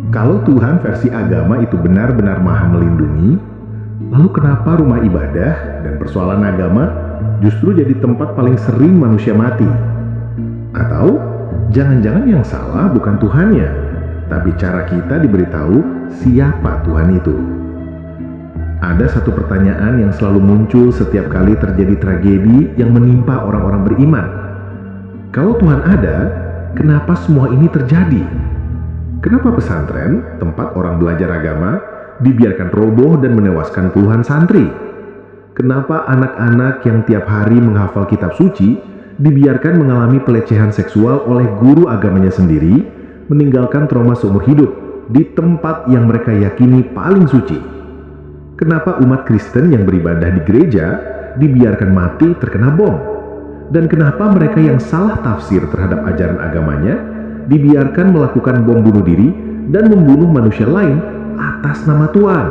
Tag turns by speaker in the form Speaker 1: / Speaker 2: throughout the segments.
Speaker 1: Kalau Tuhan versi agama itu benar-benar maha melindungi, lalu kenapa rumah ibadah dan persoalan agama justru jadi tempat paling sering manusia mati? Atau jangan-jangan yang salah bukan Tuhannya, tapi cara kita diberitahu siapa Tuhan itu? Ada satu pertanyaan yang selalu muncul setiap kali terjadi tragedi yang menimpa orang-orang beriman. Kalau Tuhan ada, kenapa semua ini terjadi? Kenapa pesantren, tempat orang belajar agama, dibiarkan roboh dan menewaskan puluhan santri? Kenapa anak-anak yang tiap hari menghafal kitab suci dibiarkan mengalami pelecehan seksual oleh guru agamanya sendiri, meninggalkan trauma seumur hidup di tempat yang mereka yakini paling suci? Kenapa umat Kristen yang beribadah di gereja dibiarkan mati terkena bom? Dan kenapa mereka yang salah tafsir terhadap ajaran agamanya dibiarkan melakukan bom bunuh diri dan membunuh manusia lain atas nama Tuhan?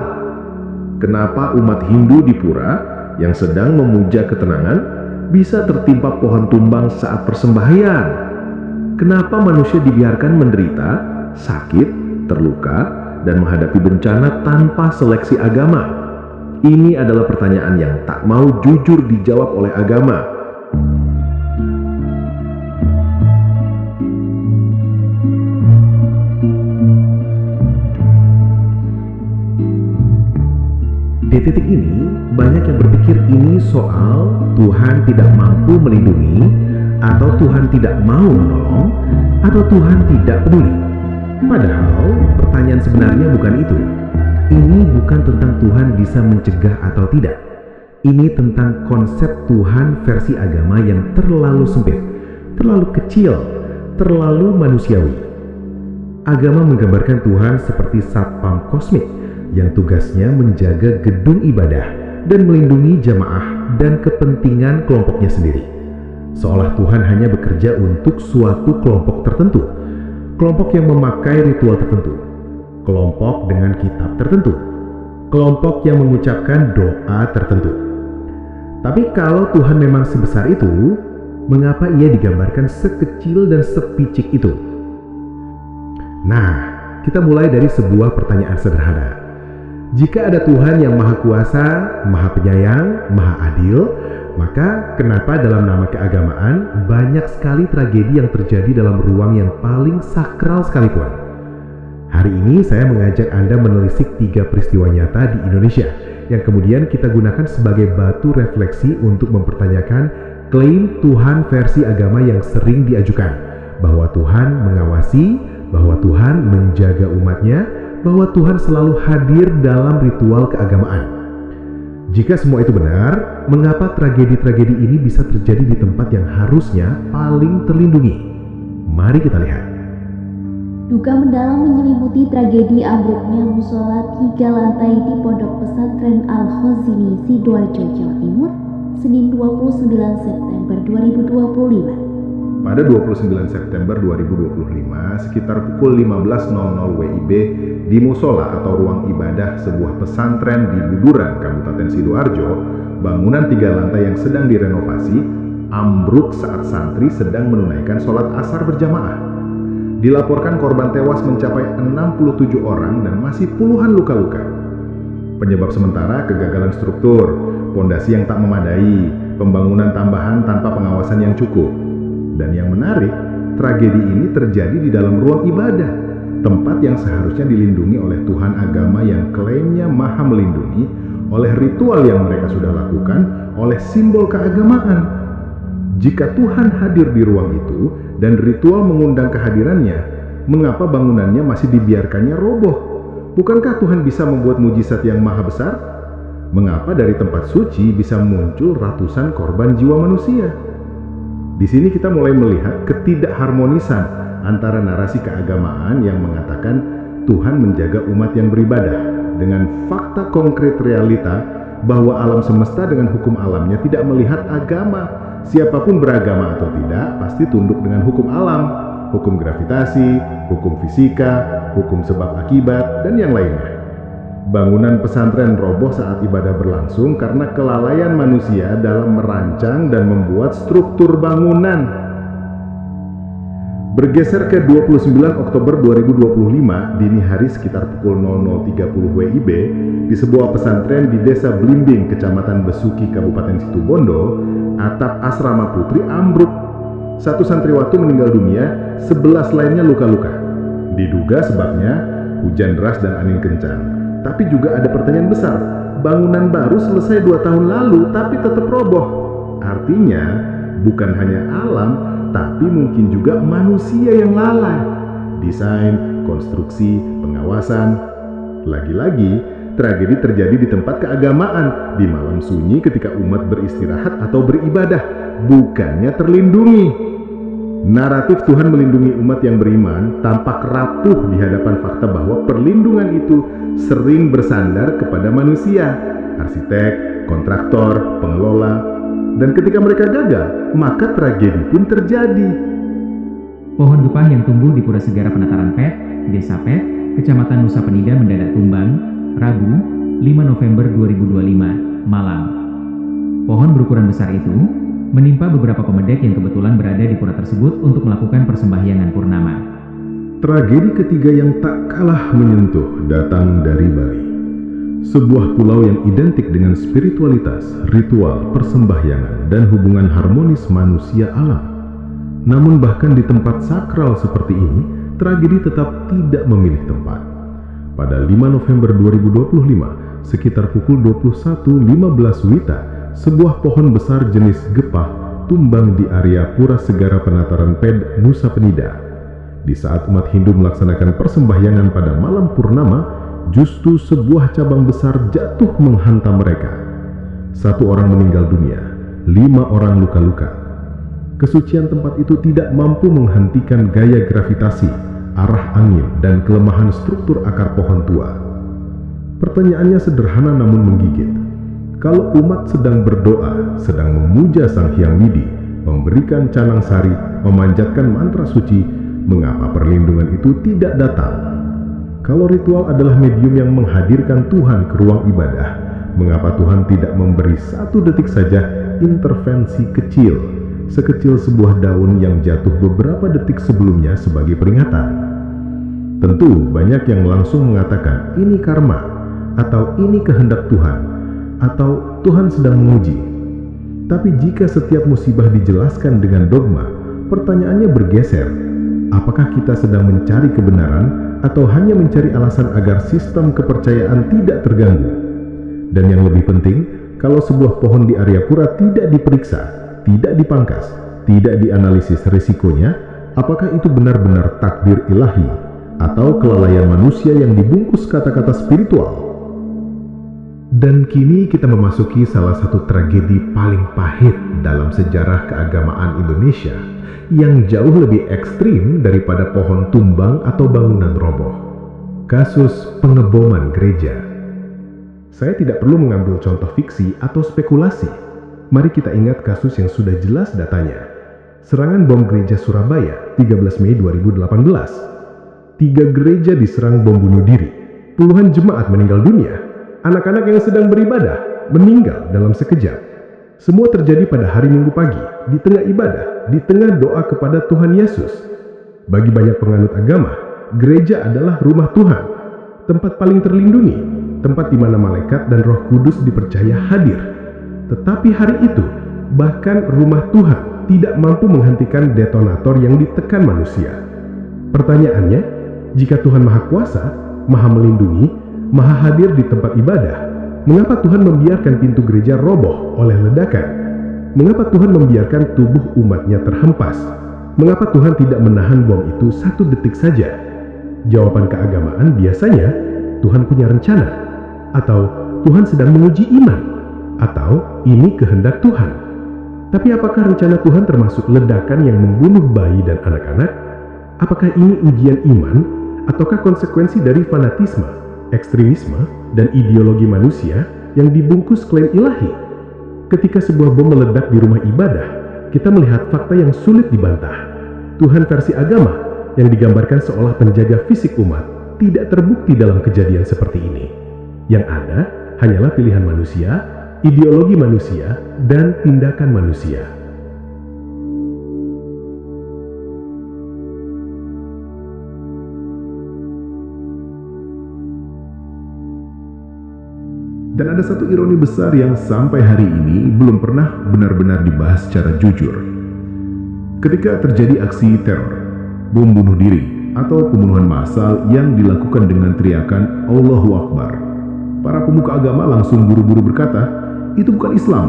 Speaker 1: Kenapa umat Hindu di pura yang sedang memuja ketenangan bisa tertimpa pohon tumbang saat persembahyaan? Kenapa manusia dibiarkan menderita, sakit, terluka, dan menghadapi bencana tanpa seleksi agama? Ini adalah pertanyaan yang tak mau jujur dijawab oleh agama. Di titik ini, banyak yang berpikir ini soal Tuhan tidak mampu melindungi, atau Tuhan tidak mau menolong, atau Tuhan tidak peduli. Padahal, pertanyaan sebenarnya bukan itu. Ini bukan tentang Tuhan bisa mencegah atau tidak. Ini tentang konsep Tuhan versi agama yang terlalu sempit, terlalu kecil, terlalu manusiawi. Agama menggambarkan Tuhan seperti satpam kosmik yang tugasnya menjaga gedung ibadah dan melindungi jamaah dan kepentingan kelompoknya sendiri. Seolah Tuhan hanya bekerja untuk suatu kelompok tertentu, kelompok yang memakai ritual tertentu, kelompok dengan kitab tertentu, kelompok yang mengucapkan doa tertentu. Tapi kalau Tuhan memang sebesar itu, mengapa ia digambarkan sekecil dan sepicik itu? Nah, kita mulai dari sebuah pertanyaan sederhana. Jika ada Tuhan yang maha kuasa, maha penyayang, maha adil, maka kenapa dalam nama keagamaan banyak sekali tragedi yang terjadi dalam ruang yang paling sakral sekalipun? Hari ini saya mengajak Anda menelisik 3 peristiwa nyata di Indonesia yang kemudian kita gunakan sebagai batu refleksi untuk mempertanyakan klaim Tuhan versi agama yang sering diajukan, bahwa Tuhan mengawasi, bahwa Tuhan menjaga umatnya, bahwa Tuhan selalu hadir dalam ritual keagamaan. Jika semua itu benar, mengapa tragedi-tragedi ini bisa terjadi di tempat yang harusnya paling terlindungi? Mari kita lihat.
Speaker 2: Duka mendalam menyelimuti tragedi ambruknya musola 3 lantai di Pondok Pesantren Al-Khazini, Sidoarjo, Jawa Timur, Senin 29 September 2025.
Speaker 1: Pada 29 September 2025, sekitar pukul 15.00 WIB di musola atau ruang ibadah sebuah pesantren di Buduran, Kabupaten Sidoarjo, bangunan 3 lantai yang sedang direnovasi ambruk saat santri sedang menunaikan sholat asar berjamaah. Dilaporkan korban tewas mencapai 67 orang dan masih puluhan luka-luka. Penyebab sementara kegagalan struktur, pondasi yang tak memadai, pembangunan tambahan tanpa pengawasan yang cukup. Dan yang menarik, tragedi ini terjadi di dalam ruang ibadah, tempat yang seharusnya dilindungi oleh Tuhan agama yang klaimnya maha melindungi, oleh ritual yang mereka sudah lakukan, oleh simbol keagamaan. Jika Tuhan hadir di ruang itu dan ritual mengundang kehadirannya, mengapa bangunannya masih dibiarkannya roboh? Bukankah Tuhan bisa membuat mujizat yang maha besar? Mengapa dari tempat suci bisa muncul ratusan korban jiwa manusia? Di sini kita mulai melihat ketidakharmonisan antara narasi keagamaan yang mengatakan Tuhan menjaga umat yang beribadah dengan fakta konkret realita bahwa alam semesta dengan hukum alamnya tidak melihat agama. Siapapun beragama atau tidak pasti tunduk dengan hukum alam, hukum gravitasi, hukum fisika, hukum sebab akibat, dan yang lainnya. Bangunan pesantren roboh saat ibadah berlangsung karena kelalaian manusia dalam merancang dan membuat struktur bangunan. Bergeser ke 29 Oktober 2025 dini hari sekitar pukul 00.30 WIB di sebuah pesantren di Desa Blimbing, Kecamatan Besuki, Kabupaten Situbondo, atap asrama putri ambruk. 1 santriwati meninggal dunia, 11 lainnya luka-luka. Diduga sebabnya hujan deras dan angin kencang. Tapi juga ada pertanyaan besar, bangunan baru selesai 2 tahun lalu tapi tetap roboh. Artinya bukan hanya alam, tapi mungkin juga manusia yang lalai. Desain, konstruksi, pengawasan. Lagi-lagi, tragedi terjadi di tempat keagamaan, di malam sunyi ketika umat beristirahat atau beribadah, bukannya terlindungi. Naratif Tuhan melindungi umat yang beriman tampak rapuh di hadapan fakta bahwa perlindungan itu sering bersandar kepada manusia, arsitek, kontraktor, pengelola. Dan ketika mereka gagal, maka tragedi pun terjadi.
Speaker 3: Pohon gepah yang tumbuh di Pura Segara Penataran Pet, Desa Pet, Kecamatan Nusa Penida mendadak tumbang, Rabu, 5 November 2025, malam. Pohon berukuran besar itu menimpa beberapa pemedek yang kebetulan berada di pura tersebut untuk melakukan persembahyangan purnama.
Speaker 1: Tragedi ketiga yang tak kalah menyentuh datang dari Bali. Sebuah pulau yang identik dengan spiritualitas, ritual, persembahyangan, dan hubungan harmonis manusia alam. Namun bahkan di tempat sakral seperti ini, tragedi tetap tidak memilih tempat. Pada 5 November 2025, sekitar pukul 21.15 WITA, sebuah pohon besar jenis gepah tumbang di area Pura Segara Penataran Ped, Nusa Penida. Di saat umat Hindu melaksanakan persembahyangan pada malam purnama, justru sebuah cabang besar jatuh menghantam mereka. 1 orang meninggal dunia, 5 orang luka-luka. Kesucian tempat itu tidak mampu menghentikan gaya gravitasi, arah angin, dan kelemahan struktur akar pohon tua. Pertanyaannya sederhana namun menggigit. Kalau umat sedang berdoa, sedang memuja Sang Hyang Widi, memberikan canang sari, memanjatkan mantra suci, mengapa perlindungan itu tidak datang? Kalau ritual adalah medium yang menghadirkan Tuhan ke ruang ibadah, mengapa Tuhan tidak memberi 1 detik saja intervensi kecil, sekecil sebuah daun yang jatuh beberapa detik sebelumnya sebagai peringatan? Tentu banyak yang langsung mengatakan ini karma, atau ini kehendak Tuhan, atau Tuhan sedang menguji. Tapi jika setiap musibah dijelaskan dengan dogma, pertanyaannya bergeser. Apakah kita sedang mencari kebenaran atau hanya mencari alasan agar sistem kepercayaan tidak terganggu? Dan yang lebih penting, kalau sebuah pohon di area pura tidak diperiksa, tidak dipangkas, tidak dianalisis risikonya, apakah itu benar-benar takdir ilahi atau kelalaian manusia yang dibungkus kata-kata spiritual? Dan kini kita memasuki salah satu tragedi paling pahit dalam sejarah keagamaan Indonesia, yang jauh lebih ekstrim daripada pohon tumbang atau bangunan roboh. Kasus pengeboman gereja. Saya tidak perlu mengambil contoh fiksi atau spekulasi. Mari kita ingat kasus yang sudah jelas datanya. Serangan bom gereja Surabaya, 13 Mei 2018. 3 gereja diserang bom bunuh diri. Puluhan jemaat meninggal dunia. Anak-anak yang sedang beribadah meninggal dalam sekejap. Semua terjadi pada hari Minggu pagi, di tengah ibadah, di tengah doa kepada Tuhan Yesus. Bagi banyak penganut agama, gereja adalah rumah Tuhan, tempat paling terlindungi, tempat di mana malaikat dan Roh Kudus dipercaya hadir. Tetapi hari itu, bahkan rumah Tuhan tidak mampu menghentikan detonator yang ditekan manusia. Pertanyaannya, jika Tuhan Maha Kuasa, Maha Melindungi, Maha Hadir di tempat ibadah, mengapa Tuhan membiarkan pintu gereja roboh oleh ledakan? Mengapa Tuhan membiarkan tubuh umatnya terhempas? Mengapa Tuhan tidak menahan bom itu 1 detik saja? Jawaban keagamaan biasanya, Tuhan punya rencana, atau Tuhan sedang menguji iman, atau ini kehendak Tuhan. Tapi apakah rencana Tuhan termasuk ledakan yang membunuh bayi dan anak-anak? Apakah ini ujian iman, ataukah konsekuensi dari fanatisme, ekstremisme, dan ideologi manusia yang dibungkus klaim ilahi? Ketika sebuah bom meledak di rumah ibadah, kita melihat fakta yang sulit dibantah. Tuhan versi agama yang digambarkan seolah penjaga fisik umat tidak terbukti dalam kejadian seperti ini. Yang ada hanyalah pilihan manusia, ideologi manusia, dan tindakan manusia. Dan ada satu ironi besar yang sampai hari ini belum pernah benar-benar dibahas secara jujur. Ketika terjadi aksi teror, bom bunuh diri, atau pembunuhan massal yang dilakukan dengan teriakan Allahu Akbar, para pemuka agama langsung buru-buru berkata, itu bukan Islam,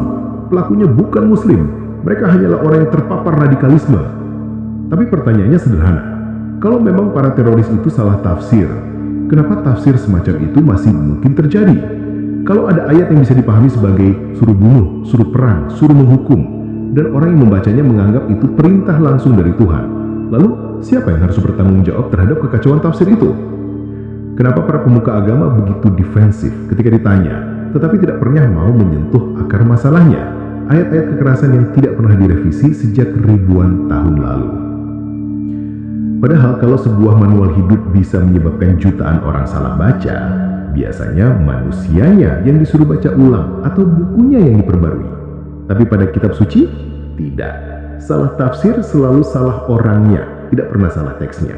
Speaker 1: pelakunya bukan Muslim, mereka hanyalah orang yang terpapar radikalisme. Tapi pertanyaannya sederhana, kalau memang para teroris itu salah tafsir, kenapa tafsir semacam itu masih mungkin terjadi? Kalau ada ayat yang bisa dipahami sebagai suruh bunuh, suruh perang, suruh menghukum, dan orang yang membacanya menganggap itu perintah langsung dari Tuhan, lalu siapa yang harus bertanggung jawab terhadap kekacauan tafsir itu? Kenapa para pemuka agama begitu defensif ketika ditanya, tetapi tidak pernah mau menyentuh akar masalahnya, ayat-ayat kekerasan yang tidak pernah direvisi sejak ribuan tahun lalu? Padahal kalau sebuah manual hidup bisa menyebabkan jutaan orang salah baca, biasanya manusianya yang disuruh baca ulang atau bukunya yang diperbarui. Tapi pada kitab suci, tidak. Salah tafsir selalu salah orangnya, tidak pernah salah teksnya.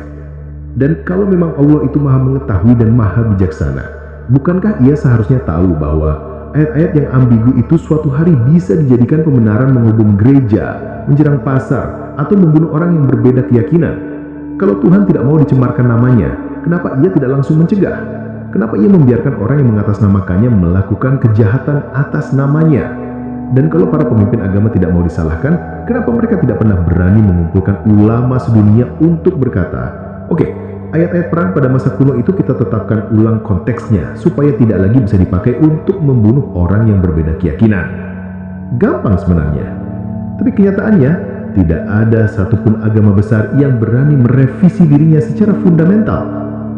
Speaker 1: Dan kalau memang Allah itu maha mengetahui dan maha bijaksana, bukankah ia seharusnya tahu bahwa ayat-ayat yang ambigu itu suatu hari bisa dijadikan pembenaran menghubung gereja, menyerang pasar, atau membunuh orang yang berbeda keyakinan? Kalau Tuhan tidak mau dicemarkan namanya, kenapa ia tidak langsung mencegah? Kenapa ia membiarkan orang yang mengatasnamakannya melakukan kejahatan atas namanya? Dan kalau para pemimpin agama tidak mau disalahkan, kenapa mereka tidak pernah berani mengumpulkan ulama sedunia untuk berkata, oke, ayat-ayat perang pada masa kuno itu kita tetapkan ulang konteksnya, supaya tidak lagi bisa dipakai untuk membunuh orang yang berbeda keyakinan. Gampang sebenarnya. Tapi kenyataannya, tidak ada satupun agama besar yang berani merevisi dirinya secara fundamental.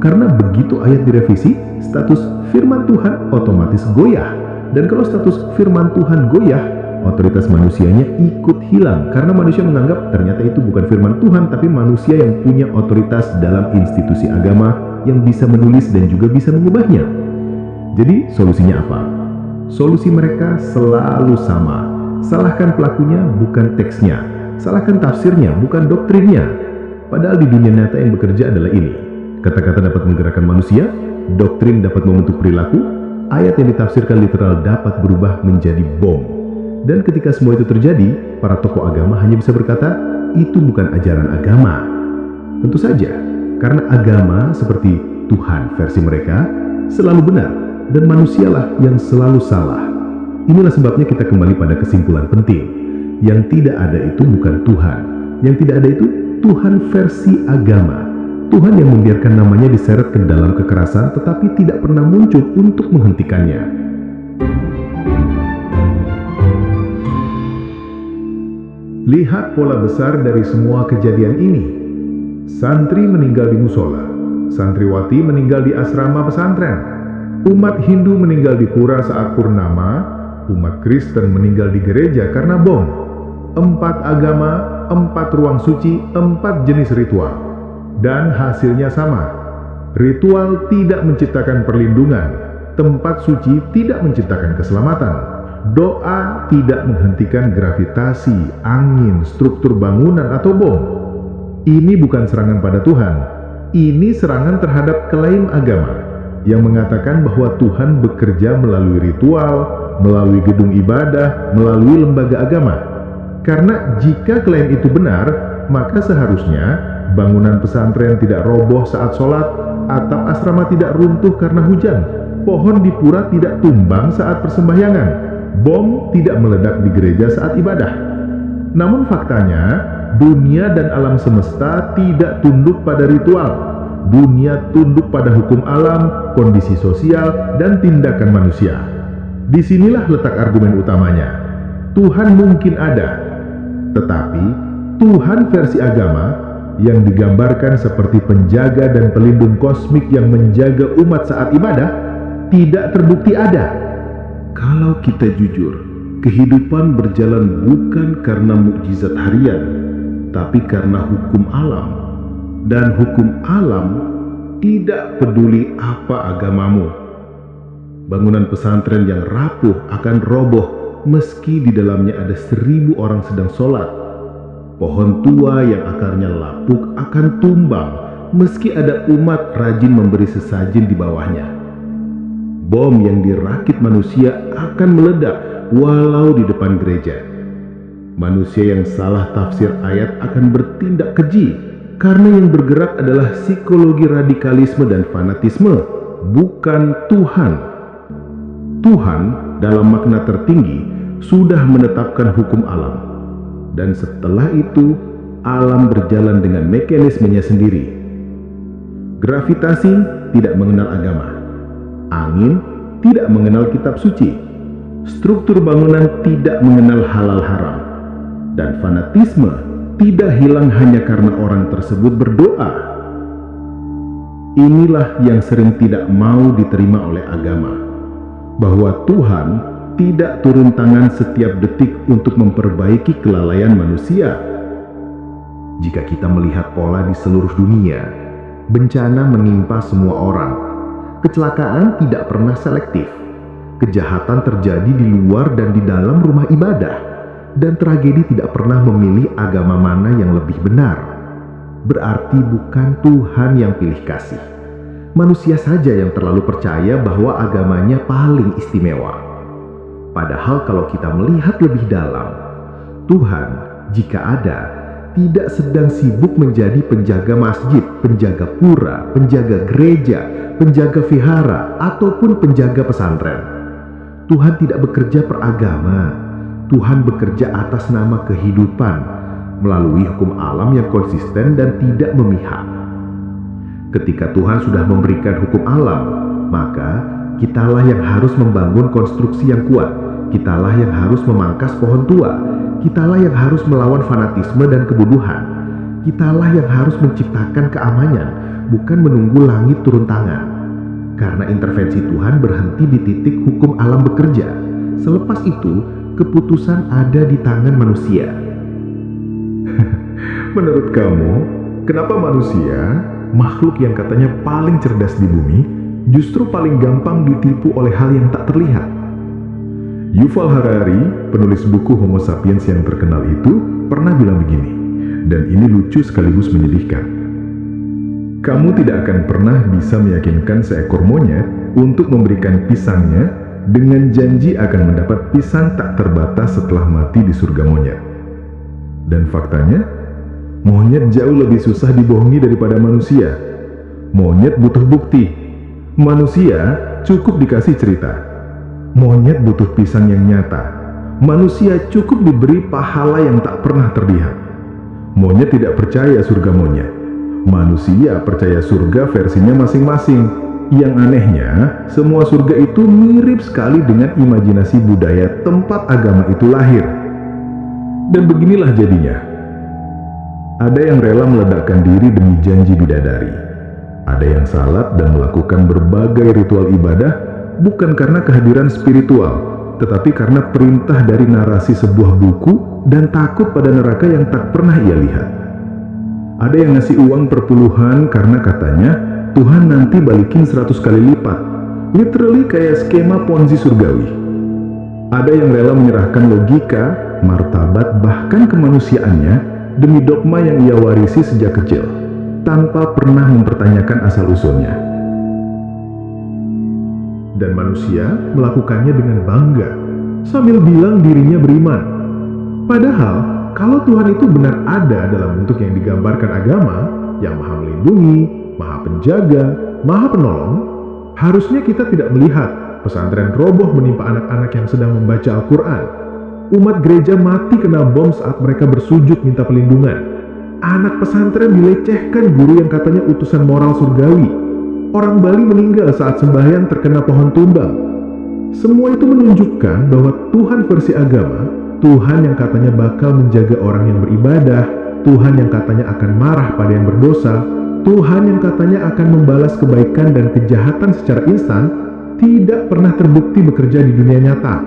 Speaker 1: Karena begitu ayat direvisi, status firman Tuhan otomatis goyah. Dan kalau status firman Tuhan goyah, otoritas manusianya ikut hilang. Karena manusia menganggap ternyata itu bukan firman Tuhan, tapi manusia yang punya otoritas dalam institusi agama yang bisa menulis dan juga bisa mengubahnya. Jadi solusinya apa? Solusi mereka selalu sama. Salahkan pelakunya, bukan teksnya. Salahkan tafsirnya, bukan doktrinnya. Padahal di dunia nyata yang bekerja adalah ini. Kata-kata dapat menggerakkan manusia, doktrin dapat membentuk perilaku, ayat yang ditafsirkan literal dapat berubah menjadi bom. Dan ketika semua itu terjadi, para tokoh agama hanya bisa berkata, itu bukan ajaran agama. Tentu saja, karena agama seperti Tuhan versi mereka selalu benar, dan manusialah yang selalu salah. Inilah sebabnya kita kembali pada kesimpulan penting. Yang tidak ada itu bukan Tuhan. Yang tidak ada itu Tuhan versi agama. Tuhan yang membiarkan namanya diseret ke dalam kekerasan tetapi tidak pernah muncul untuk menghentikannya. Lihat pola besar dari semua kejadian ini. Santri meninggal di musola, santriwati meninggal di asrama pesantren, umat Hindu meninggal di pura saat purnama, umat Kristen meninggal di gereja karena bom. 4 agama, 4 ruang suci, 4 jenis ritual. Dan hasilnya sama. Ritual tidak menciptakan perlindungan, tempat suci tidak menciptakan keselamatan, doa tidak menghentikan gravitasi, angin, struktur bangunan atau bom. Ini bukan serangan pada Tuhan, ini serangan terhadap klaim agama yang mengatakan bahwa Tuhan bekerja melalui ritual, melalui gedung ibadah, melalui lembaga agama. Karena jika klaim itu benar, maka seharusnya bangunan pesantren tidak roboh saat sholat, atap asrama tidak runtuh karena hujan, pohon di pura tidak tumbang saat persembahyangan, bom tidak meledak di gereja saat ibadah. Namun faktanya, dunia dan alam semesta tidak tunduk pada ritual. Dunia tunduk pada hukum alam, kondisi sosial, dan tindakan manusia. Disinilah letak argumen utamanya. Tuhan mungkin ada, tetapi Tuhan versi agama yang digambarkan seperti penjaga dan pelindung kosmik yang menjaga umat saat ibadah, tidak terbukti ada. Kalau kita jujur, kehidupan berjalan bukan karena mukjizat harian, tapi karena hukum alam. Dan hukum alam tidak peduli apa agamamu. Bangunan pesantren yang rapuh akan roboh meski di dalamnya ada 1000 orang sedang sholat. Pohon tua yang akarnya lapuk akan tumbang meski ada umat rajin memberi sesajen di bawahnya. Bom yang dirakit manusia akan meledak walau di depan gereja. Manusia yang salah tafsir ayat akan bertindak keji karena yang bergerak adalah psikologi radikalisme dan fanatisme, bukan Tuhan. Tuhan dalam makna tertinggi sudah menetapkan hukum alam, dan setelah itu alam berjalan dengan mekanismenya sendiri. Gravitasi tidak mengenal agama, angin tidak mengenal kitab suci, struktur bangunan tidak mengenal halal haram, dan fanatisme tidak hilang hanya karena orang tersebut berdoa. Inilah yang sering tidak mau diterima oleh agama, bahwa Tuhan tidak turun tangan setiap detik untuk memperbaiki kelalaian manusia. Jika kita melihat pola di seluruh dunia, bencana menimpa semua orang. Kecelakaan tidak pernah selektif. Kejahatan terjadi di luar dan di dalam rumah ibadah. Dan tragedi tidak pernah memilih agama mana yang lebih benar. Berarti bukan Tuhan yang pilih kasih. Manusia saja yang terlalu percaya bahwa agamanya paling istimewa. Padahal kalau kita melihat lebih dalam, Tuhan, jika ada, tidak sedang sibuk menjadi penjaga masjid, penjaga pura, penjaga gereja, penjaga vihara, ataupun penjaga pesantren. Tuhan tidak bekerja per agama. Tuhan bekerja atas nama kehidupan, melalui hukum alam yang konsisten dan tidak memihak. Ketika Tuhan sudah memberikan hukum alam, maka kitalah yang harus membangun konstruksi yang kuat. Kitalah yang harus memangkas pohon tua. Kitalah yang harus melawan fanatisme dan kebodohan. Kitalah yang harus menciptakan keamanan, bukan menunggu langit turun tangan. Karena intervensi Tuhan berhenti di titik hukum alam bekerja. Selepas itu, keputusan ada di tangan manusia. Menurut kamu, kenapa manusia, makhluk yang katanya paling cerdas di bumi, justru paling gampang ditipu oleh hal yang tak terlihat? Yuval Harari, penulis buku Homo Sapiens yang terkenal itu, pernah bilang begini, dan ini lucu sekaligus menyedihkan. Kamu tidak akan pernah bisa meyakinkan seekor monyet untuk memberikan pisangnya dengan janji akan mendapat pisang tak terbatas setelah mati di surga monyet. Dan faktanya, monyet jauh lebih susah dibohongi daripada manusia. Monyet butuh bukti. Manusia cukup dikasih cerita. Monyet butuh pisang yang nyata. Manusia cukup diberi pahala yang tak pernah terlihat. Monyet tidak percaya surga monyet. Manusia percaya surga versinya masing-masing. Yang anehnya, semua surga itu mirip sekali dengan imajinasi budaya tempat agama itu lahir. Dan beginilah jadinya. Ada yang rela meledakkan diri demi janji bidadari. Ada yang salat dan melakukan berbagai ritual ibadah bukan karena kehadiran spiritual, tetapi karena perintah dari narasi sebuah buku dan takut pada neraka yang tak pernah ia lihat. Ada yang ngasih uang perpuluhan karena katanya Tuhan nanti balikin 100 kali lipat, literally kayak skema Ponzi surgawi. Ada yang rela menyerahkan logika, martabat, bahkan kemanusiaannya demi dogma yang ia warisi sejak kecil, tanpa pernah mempertanyakan asal-usulnya. Dan manusia melakukannya dengan bangga, sambil bilang dirinya beriman. Padahal, kalau Tuhan itu benar ada dalam bentuk yang digambarkan agama, yang maha melindungi, maha penjaga, maha penolong, harusnya kita tidak melihat pesantren roboh menimpa anak-anak yang sedang membaca Al-Quran. Umat gereja mati kena bom saat mereka bersujud minta perlindungan. Anak pesantren dilecehkan guru yang katanya utusan moral surgawi. Orang Bali meninggal saat sembahyang terkena pohon tumbang. Semua itu menunjukkan bahwa Tuhan versi agama, Tuhan yang katanya bakal menjaga orang yang beribadah, Tuhan yang katanya akan marah pada yang berdosa, Tuhan yang katanya akan membalas kebaikan dan kejahatan secara instan, tidak pernah terbukti bekerja di dunia nyata.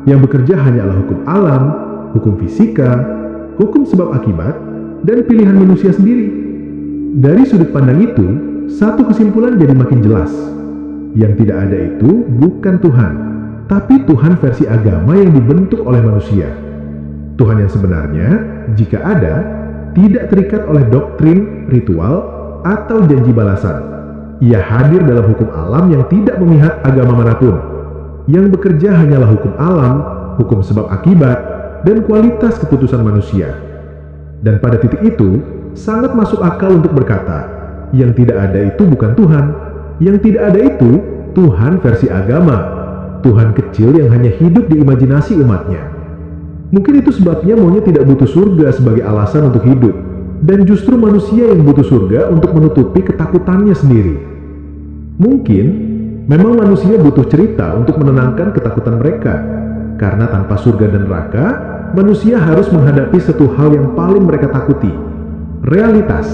Speaker 1: Yang bekerja hanyalah hukum alam, hukum fisika, hukum sebab akibat, dan pilihan manusia sendiri. Dari sudut pandang itu, satu kesimpulan jadi makin jelas. Yang tidak ada itu bukan Tuhan, tapi Tuhan versi agama yang dibentuk oleh manusia. Tuhan yang sebenarnya, jika ada, tidak terikat oleh doktrin, ritual, atau janji balasan. Ia hadir dalam hukum alam yang tidak memihak agama manapun. Yang bekerja hanyalah hukum alam, hukum sebab akibat, dan kualitas keputusan manusia. Dan pada titik itu, sangat masuk akal untuk berkata, yang tidak ada itu bukan Tuhan. Yang tidak ada itu, Tuhan versi agama. Tuhan kecil yang hanya hidup di imajinasi umatnya. Mungkin itu sebabnya monyet tidak butuh surga sebagai alasan untuk hidup. Dan justru manusia yang butuh surga untuk menutupi ketakutannya sendiri. Mungkin, memang manusia butuh cerita untuk menenangkan ketakutan mereka. Karena tanpa surga dan neraka, manusia harus menghadapi satu hal yang paling mereka takuti. Realitas.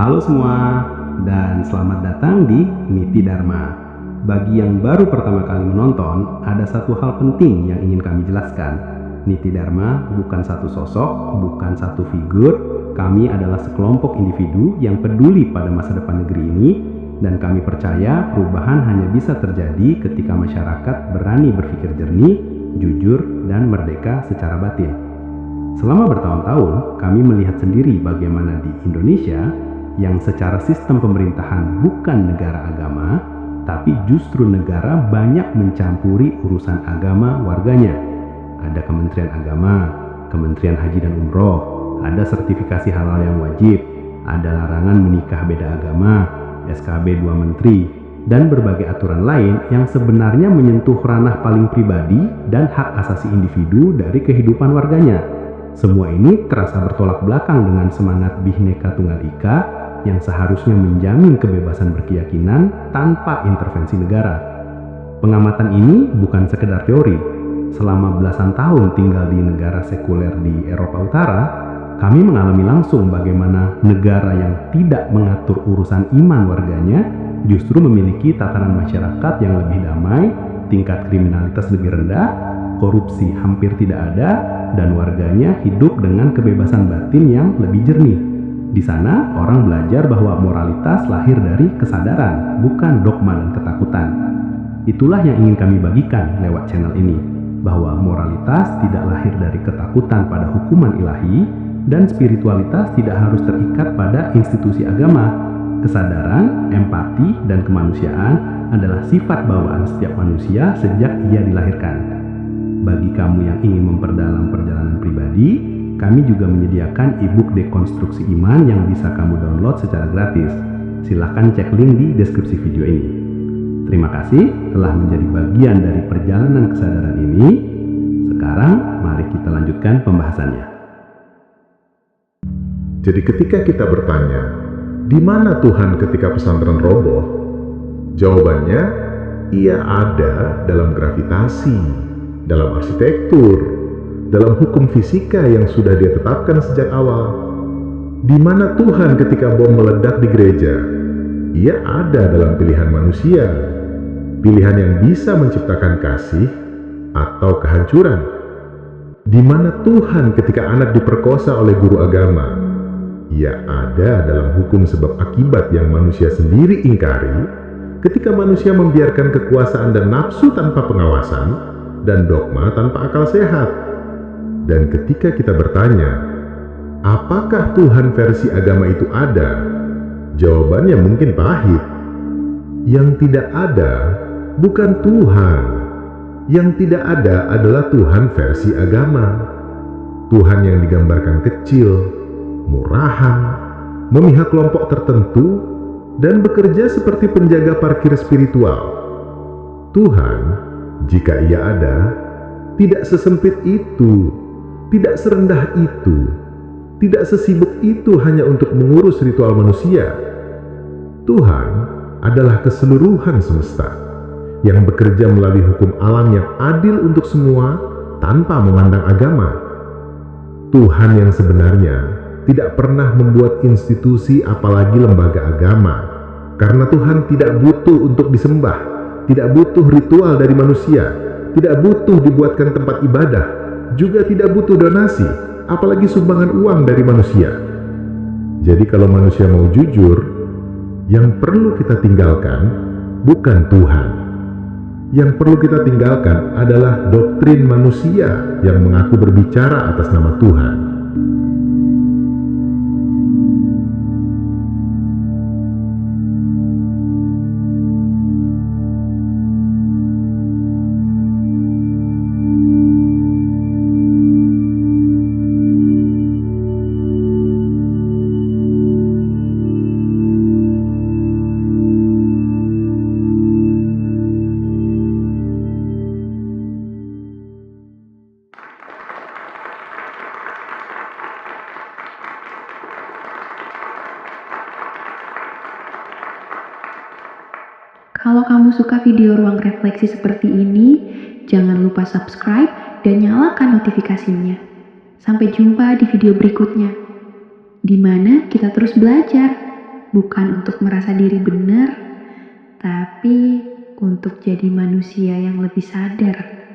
Speaker 4: Halo semua, dan selamat datang di Niti Dharma. Bagi yang baru pertama kali menonton, ada satu hal penting yang ingin kami jelaskan. Niti Dharma bukan satu sosok, bukan satu figur. Kami adalah sekelompok individu yang peduli pada masa depan negeri ini, dan kami percaya perubahan hanya bisa terjadi ketika masyarakat berani berpikir jernih, jujur, dan merdeka secara batin. Selama bertahun-tahun, kami melihat sendiri bagaimana di Indonesia yang secara sistem pemerintahan bukan negara agama, tapi justru negara banyak mencampuri urusan agama warganya. Ada Kementerian Agama, Kementerian Haji dan Umroh, ada sertifikasi halal yang wajib, ada larangan menikah beda agama, SKB 2 Menteri, dan berbagai aturan lain yang sebenarnya menyentuh ranah paling pribadi dan hak asasi individu dari kehidupan warganya. Semua ini terasa bertolak belakang dengan semangat Bhinneka Tunggal Ika yang seharusnya menjamin kebebasan berkeyakinan tanpa intervensi negara. Pengamatan ini bukan sekedar teori. Selama belasan tahun tinggal di negara sekuler di Eropa Utara, kami mengalami langsung bagaimana negara yang tidak mengatur urusan iman warganya justru memiliki tatanan masyarakat yang lebih damai, tingkat kriminalitas lebih rendah, korupsi hampir tidak ada, dan warganya hidup dengan kebebasan batin yang lebih jernih. Di sana, orang belajar bahwa moralitas lahir dari kesadaran, bukan dogma dan ketakutan. Itulah yang ingin kami bagikan lewat channel ini, bahwa moralitas tidak lahir dari ketakutan pada hukuman ilahi, dan spiritualitas tidak harus terikat pada institusi agama. Kesadaran, empati, dan kemanusiaan adalah sifat bawaan setiap manusia sejak ia dilahirkan. Bagi kamu yang ingin memperdalam perjalanan pribadi, kami juga menyediakan e-book dekonstruksi iman yang bisa kamu download secara gratis. Silakan cek link di deskripsi video ini. Terima kasih telah menjadi bagian dari perjalanan kesadaran ini. Sekarang, mari kita lanjutkan pembahasannya.
Speaker 1: Jadi ketika kita bertanya, di mana Tuhan ketika pesantren roboh? Jawabannya, ia ada dalam gravitasi, dalam arsitektur, dalam hukum fisika yang sudah dia tetapkan sejak awal. Di mana Tuhan ketika bom meledak di gereja? Ia ada dalam pilihan manusia, pilihan yang bisa menciptakan kasih atau kehancuran. Di mana Tuhan ketika anak diperkosa oleh guru agama? Ia ada dalam hukum sebab akibat yang manusia sendiri ingkari ketika manusia membiarkan kekuasaan dan nafsu tanpa pengawasan dan dogma tanpa akal sehat. Dan ketika kita bertanya, apakah Tuhan versi agama itu ada? Jawabannya mungkin pahit. Yang tidak ada bukan Tuhan. Yang tidak ada adalah Tuhan versi agama. Tuhan yang digambarkan kecil, murahan, memihak kelompok tertentu, dan bekerja seperti penjaga parkir spiritual. Tuhan, jika ia ada, tidak sesempit itu, tidak serendah itu, tidak sesibuk itu hanya untuk mengurus ritual manusia. Tuhan adalah keseluruhan semesta yang bekerja melalui hukum alam yang adil untuk semua tanpa memandang agama. Tuhan yang sebenarnya tidak pernah membuat institusi apalagi lembaga agama, karena Tuhan tidak butuh untuk disembah, tidak butuh ritual dari manusia, tidak butuh dibuatkan tempat ibadah, juga tidak butuh donasi, apalagi sumbangan uang dari manusia. Jadi kalau manusia mau jujur, yang perlu kita tinggalkan bukan Tuhan, Yang perlu kita tinggalkan adalah doktrin manusia yang mengaku berbicara atas nama Tuhan.
Speaker 5: Kalau kamu suka video ruang refleksi seperti ini, jangan lupa subscribe dan nyalakan notifikasinya. Sampai jumpa di video berikutnya, di mana kita terus belajar, bukan untuk merasa diri benar, tapi untuk jadi manusia yang lebih sadar.